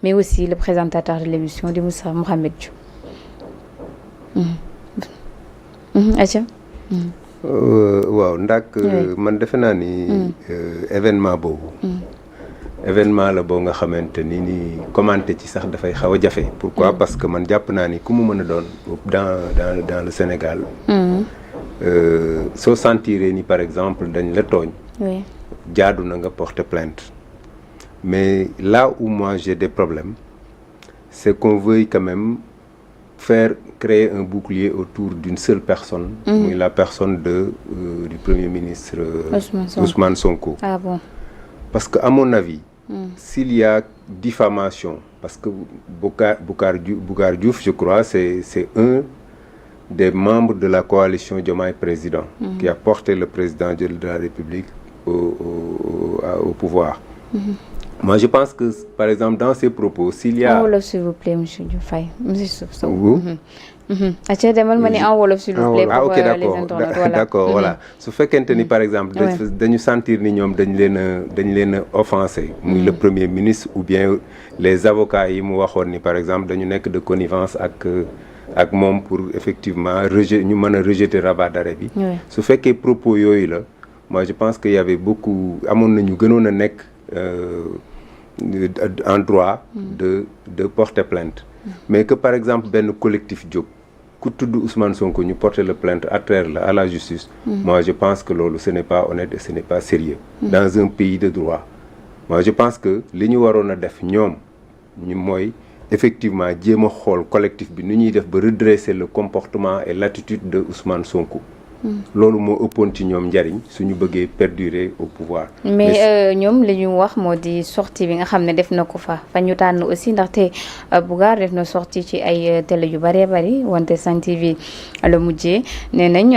mais aussi le présentateur de l'émission di Moussa Mohamed Diop. Atia. waaw ndax man defe naa ni événement boobu. événement la boo nga xamante ni commenter ci sax dafay xaw a jafe. pourquoi parce que man jàpp naa ni ku mu mën a doon dans le Sénégal. soo sentiree ni par exemple dañ la tooñ. jaadu na nga porter plainte. mais là où moi j'ai des problèmes c'est qu'on veuille quand même créer un bouclier autour d'une seule personne. La personne du Premier ministre Ousmane Sonko. Ah bon? Parce que à mon avis, s'il y a diffamation, parce que Boucar Diouf, je crois, c'est un des membres de la coalition Diomaye Président qui a porté le président de la République au pouvoir. Moi, je pense que, par exemple, dans ces propos, s'il y a... En wolof, s'il vous plaît, monsieur Dioufay. Monsieur Sow. Atia demal ma ni en wolof, s'il vous plaît. Ah, ok, d'accord, voilà. Su fekkente ni, par exemple, dañu sentir ni ñoom dañ leen a offensé, muy le Premier ministre ou bien les avocats yi mu waxoon ni, par exemple, dañu nekk de connivence ak moom pour effectivement ñu mën a rejeter rabat d'arrêt bi. Su fekkee propos yooyu la, moi, je pense qu'il y avait beaucoup... amoon nañu gënoon a nekk en droit de porter plainte. Mais que par exemple benn collectif jóg ku tudd Ousmane Sonko ñu porter la plainte attraire la à la justice. Moi je pense que loolu ce n'est pas honnête et ce n'est pas sérieux dans un pays de droit. Moi je pense que li ñu waroon a def ñoom ñu mooy effectivement jéem a xool collectif bi nu ñuy def ba redresser le comportement et l'attitude de Ousmane Sonko. loolu moo ëppoon ci ñoom njariñ suñu bëggee perdurer au pouvoir. mais ñoom li ñu wax moo di sortie bi nga xam ne def na ko fa ñu tànn aussi ndaxte Bougar def na sortie ci ay télé yu bëree bëri wante Sen TV la mujjee nee nañ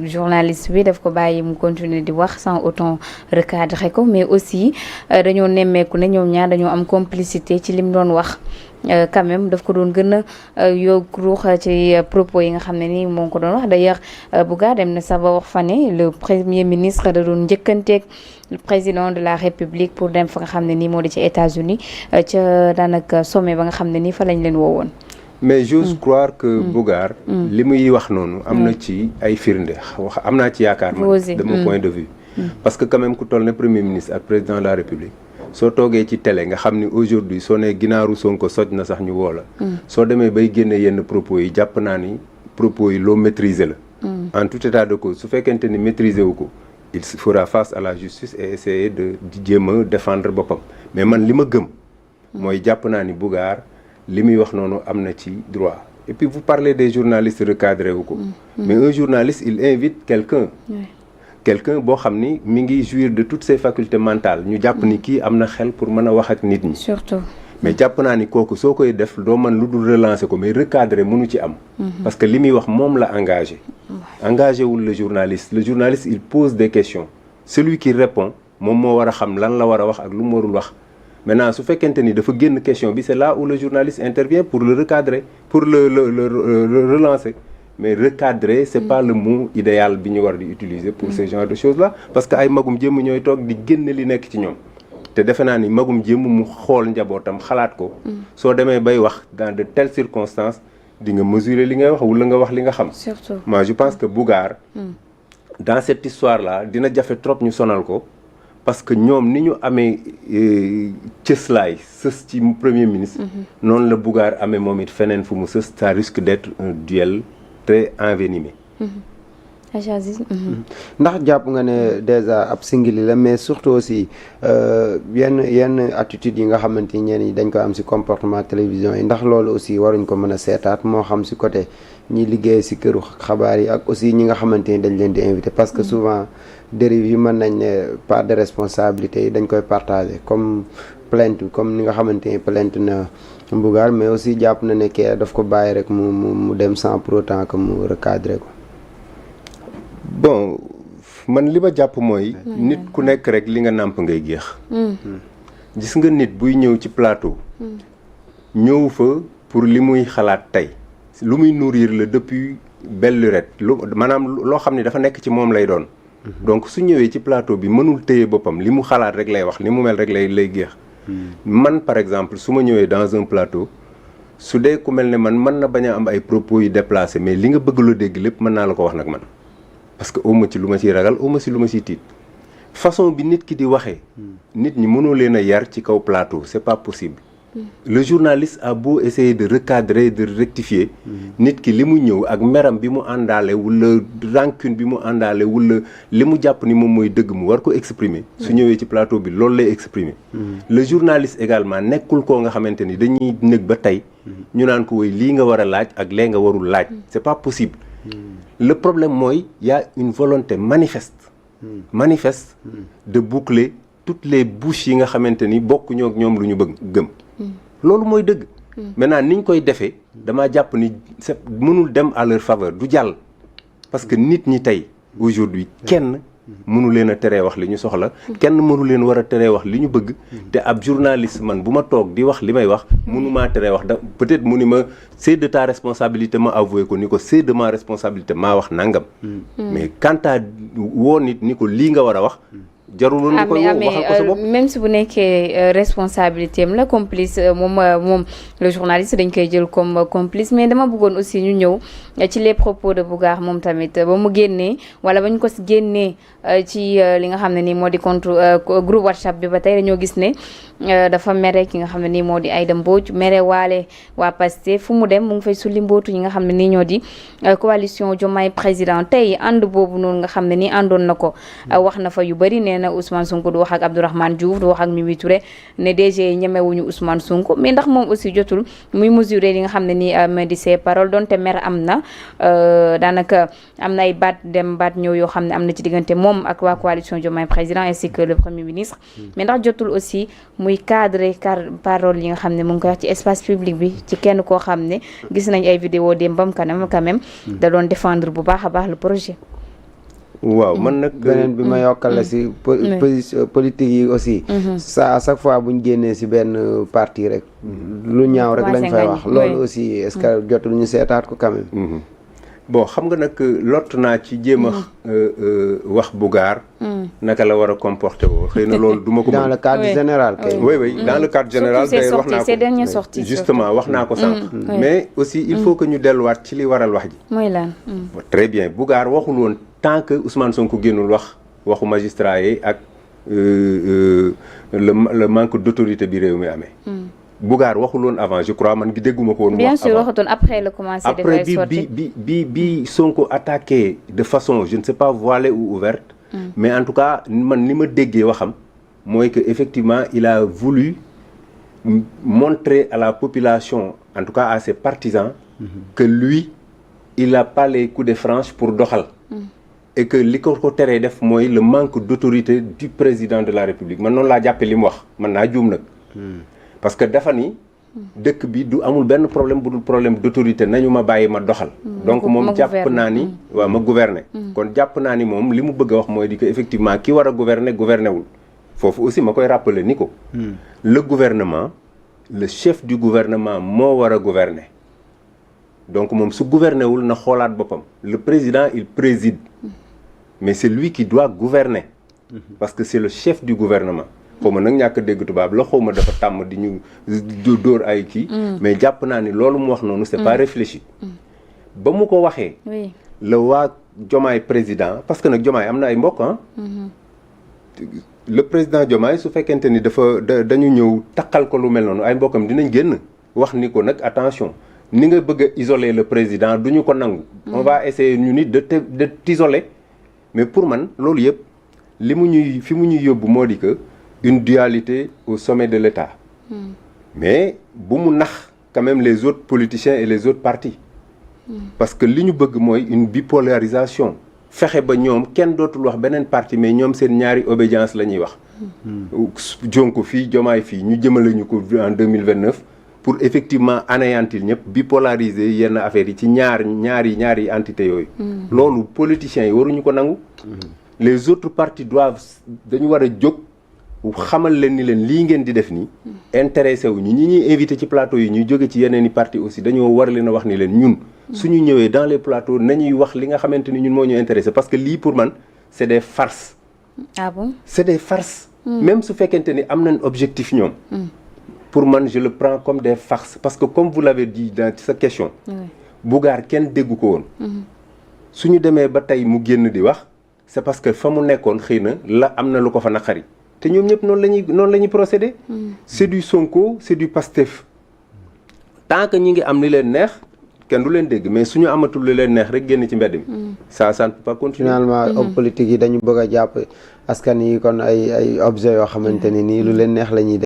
journaliste bi daf ko bàyyi mu continuer di wax sans autant recadrer ko mais aussi dañoo nemmeeku ne ñoom ñaar dañoo am complicité ci lim doon wax. Quand même daf ko doon gën a yokk ruux ci propos yi nga xam ne ni moo ko doon wax d'ailleurs Bougar dem na sax ba wax fa ne le premier ministre da doon njëkkanteeg le président de la République pour dem fa nga xam ne nii moo di ci États-Unis ca daanaka sommet ba nga xam ne nii fa lañ leen woowoon. mais j'ose croire que Bougar li muy wax noonu am na ci ay firnde wax am naa ci yaakaar man de mon point de vue parce que quand même ku toll ne premier ministre ak président de la République soo toogee ci télé nga xam ni aujourd'hui soo nee ginaaru Sonko soj na sax ñu woo la soo demee bay génne yenn propos yi jàpp naa ni propos yi loo maîtriser la en tout état de cause su fekkente ni maîtriser wu ko il fera face à la justice et essayer di jéem a défendre boppam mais man li ma gëm mooy jàpp naa ni Bougar li muy wax noonu am na ci droit et puis vous parlez des journalistes recadré wu ko mais un journaliste il invite quelqu'un boo xam ni mi ngi jouir de toutes ses facultés mentales ñu jàpp ni kii am na xel pour mën a wax ak nit ñi. surtout. mais jàpp naa ni kooku soo koy def doo mën lu dul relancer ko mais recadrer mënu ci am. parce que li muy wax moom la engagé. engagé wul le journaliste il pose des questions celui qui répond moom moo war a xam lan la war a wax ak lu mu warul wax maintenant su fekkente ni dafa génn question bi c'est là où le journaliste intervient pour le recadrer pour le relancer. mais recadrer c'est pas le mot idéal bi ñu war di utiliser pour ce genre de choses là parce que ay magum jëmm ñooy toog di génn li nekk ci ñoom te defe naa ni magum jëmm mu xool njabootam xalaat ko soo demee bay wax dans de telles circonstances di nga mesurer li ngay wax wala nga wax li nga xam. surtout moi je pense que Bougar dans cette histoire là dina jafe trop ñu sonal ko parce que ñoom ni ñu amee cëslaay sës ci premier ministre noonu la Bougar amee moom it feneen fu mu sës ça risque d'être un duel très envenimé. ndax jàpp nga ne déjà ab singili la mais surtout aussi yenn attitude yi nga xamante ni ñenn ñi dañ ko am ci comportement télévision yi ndax loolu aussi waruñ ko mën a seetaat moo xam ci côté ñi liggéey ci këru xabaar yi ak aussi ñi nga xamante ni dañ leen di invité parce que souvent dérive yi mën nañ ne part de responsabilité yi dañ koy partager comme plainte comme ni nga xamante ni plainte na Bougar mais aussi jàpp na ne kii daf ko bàyyi rek mu dem sans pour autant que mu recadrer ko. bon man li ma jàpp mooy. nit ku nekk rek li nga nàmp ngay géex. gis nga nit buy ñëw ci plateau. ñëw fa pour li muy xalaat tey lu muy nourrir la depuis belle lurette maanaam loo xam ne dafa nekk ci moom lay doon. donc su ñëwee ci plateau bi mënul téye boppam li mu xalaat rek lay wax li mu mel rek lay géex. man par exemple su ma ñëwee dans un plateau su dee ku mel ne man mën na bañ a am ay propos yu déplacé mais li nga bëgg loo dégg lépp mën naa la ko wax nag man parce que awma ci lu ma ciy ragal awma ci lu ma ciy tiit façon bi nit ki di waxee nit ñi mënoo leen a yar ci kaw plateau c'est pas possible le journaliste a beau essayer de recadrer de rectifier nit ki li mu ñëw ak meram bi mu àndaale wala rancune bi mu àndaale wala li mu jàpp ni moom mooy dëgg mu war ko exprimer su ñëwee ci plateau bi loolu lay exprimer le journaliste également nekkul koo nga xamante ni dañuy nekk ba tey ñu naan ko woy lii nga war a laaj ak lee nga warul laaj c'est pas possible le problème mooy y a une volonté manifeste de boucler toutes les bouches yi nga xamante ni bokk ñoo ak ñoom lu ñu bëgg gëm loolu mooy dëgg maintenant niñ koy defee damaa jàpp ni c'est mënul dem à leur faveur du jàll parce que nit ñi tey aujourd'hui kenn mënu leen a teree wax li ñu soxla kenn mënu leen war a teree wax li ñu bëgg te ab journaliste man bu ma toog di wax li may wax mënumaa teree wax da peut-être mu ni ma c'est de ta responsabilité ma avoué ko ni ko c'est de ma responsabilité maa wax nangam mais quant à woo nit ni ko lii nga war a wax jarul nga koy waxal ko sa bopp même si bu nekkee responsabilité am la complice moom le journaliste dañ koy jël comme complice mais dama bëggoon aussi ñu ñëw ci les propos de Bougane moom tamit ba mu génnee wala ba ñu ko génnee ci li nga xam ne nii moo di compte groupe WhatsApp bi ba tey dañoo gis ne dafa mere ki nga xam ne nii moo di Aïda Mbodj mere waale waa Pastef fu mu dem mu ngi fay sulli mbootu ñi nga xam ne nii ñoo di coalition Diomaye président tey ànd boobu noonu nga xam ne nii àndoon na ko wax na fa yu bëri nee na Ousmane Sonko du wax ak Abdourahmane Diouf du wax ak Mimi Touré ne DG ñemewuñu Ousmane Sonko mais ndax moom aussi jotul muy mesurer li nga xam ne nii ma di ses paroles donte mer am na daanaka am na ay baat dem baat ñëw yoo xam ne am na ci diggante moom ak waa coalition Diomaye président ainsi que le premier ministre mais ndax jotul aussi muy cadrer parole yi nga xam ne mu ngi koy wax ci espace public bi ci kenn koo xam ne gis nañ ay vidéo démbam quand même da doon défendre bu baax a baax le projet. waaw man nag beneen bi ma yokkal la si politique yi aussi ça à chaque fois buñ génnee si benn parti rek lu ñaaw rek lañ fay wax loolu aussi est-ce que jotul ñu seetaat ko quand même bon xam nga nag lott naa ci jéem a wax Bougane naka la war a comporter woo xëy na loolu du ma ko dans le cadre général kay oui dans le cadre général d'ailleurs wax naa ko ces dernières sorties justement wax naa ko sànq mais aussi il faut que ñu delluwaat ci li waral wax ji mooy lan très bien Bougane waxul woon tant que Ousmane Sonko génnul waxu magistrat yi ak le manque d'autorité bi réew mi amee Bougane waxul woon avant je crois man gi dégguma ko woon bien sûr waxatoon après le commencé après bi Sonko attaqué de façon je ne sais pas voilée ou ouverte mais en tout cas man ni ma déggee waxam mooy que effectivement il a voulu montrer à la population en tout cas à ses partisans que lui il n'a pas les coups de franche pour doxal et que li ko teree def mooy le manque d'autorité du président de la République man noonu laa jàppee li mu wax man naa juum nag parce que dafa ni dëkk bi du amul benn problème bu dul problème d'autorité nañu ma bàyyi ma doxal donc moom jàpp naa ni waaw ma gouverner kon jàpp naa ni moom li mu bëgg a wax mooy di que effectivement ki war a gouverner wul foofu aussi ma koy rappeler ni ko le gouvernement le chef du gouvernement moo war a gouverner donc moom su gouverner wul na xoolaat boppam le président il préside mais c'est lui qui doit gouverner parce que c'est le chef du gouvernement xaw ma nag ñàkk dégg tubaab la xaw ma dafa tàmm di ñu dóor ay kii mais jàpp naa ni loolu mu wax noonu c'est pas réfléchi ba mu ko waxee la waa Diomaye président parce que nag Diomaye am na ay mbokk le président Diomaye su fekkente ni dañu ñëw takkal ko lu mel noonu ay mbokkam dinañ génn wax ni ko nag attention ni nga bëgg a isoler le président duñu ko nangu on va essayer ñu nit de t'isoler mais pour man loolu yëpp fi mu ñuy yóbbu moo di que une dualité au sommet de l'État mais bu mu nax quand même les autres politiciens et les autres partis parce que li ñu bëgg mooy une bipolarisation fexe ba ñoom kenn dootul wax beneen parti mais ñoom seen ñaari obédience la ñuy wax Sonko fii Diomaye fii ñu jëmale ñu ko en 2029 pour effectivement anéantir ñëpp bipolariser yenn affaires yi ci ñaari entité yooyu loolu politiciens yi waruñu ko nangu les autres partis dañu war a jóg xamal leen ni leen lii ngeen di def nii intéressé wu ñi ñuy invité ci plateau yi ñuy jóge ci yeneen i parti aussi dañoo war leen a wax ni leen ñun suñu ñëwee dans les plateaux nañuy wax li nga xamante ni ñun moo ñu intéressé parce que lii pour man c'est des farces ah bon c'est des farces même su fekkente ni am nañ objectif ñoom. pour man je le prends comme des farces parce que comme vous l'avez dit dans sa question. Bougane kenn déggu ko woon. su ñu demee ba tey mu génn di wax c'est parce que fa mu nekkoon xëy na la am na lu ko fa naqari te ñoom ñëpp noonu la ñuy procéder. c'est du Sonko c'est du Pastef tant que ñi ngi am ni leen neex kenn du leen dégg mais suñu amatul lu leen neex rek génn ci mbedd mi. ça ne peut pas continuer. finalement homme politique yi dañu bëgg a jàpp askan yi kon ay objet yoo xamante ni nii lu leen neex la ñuy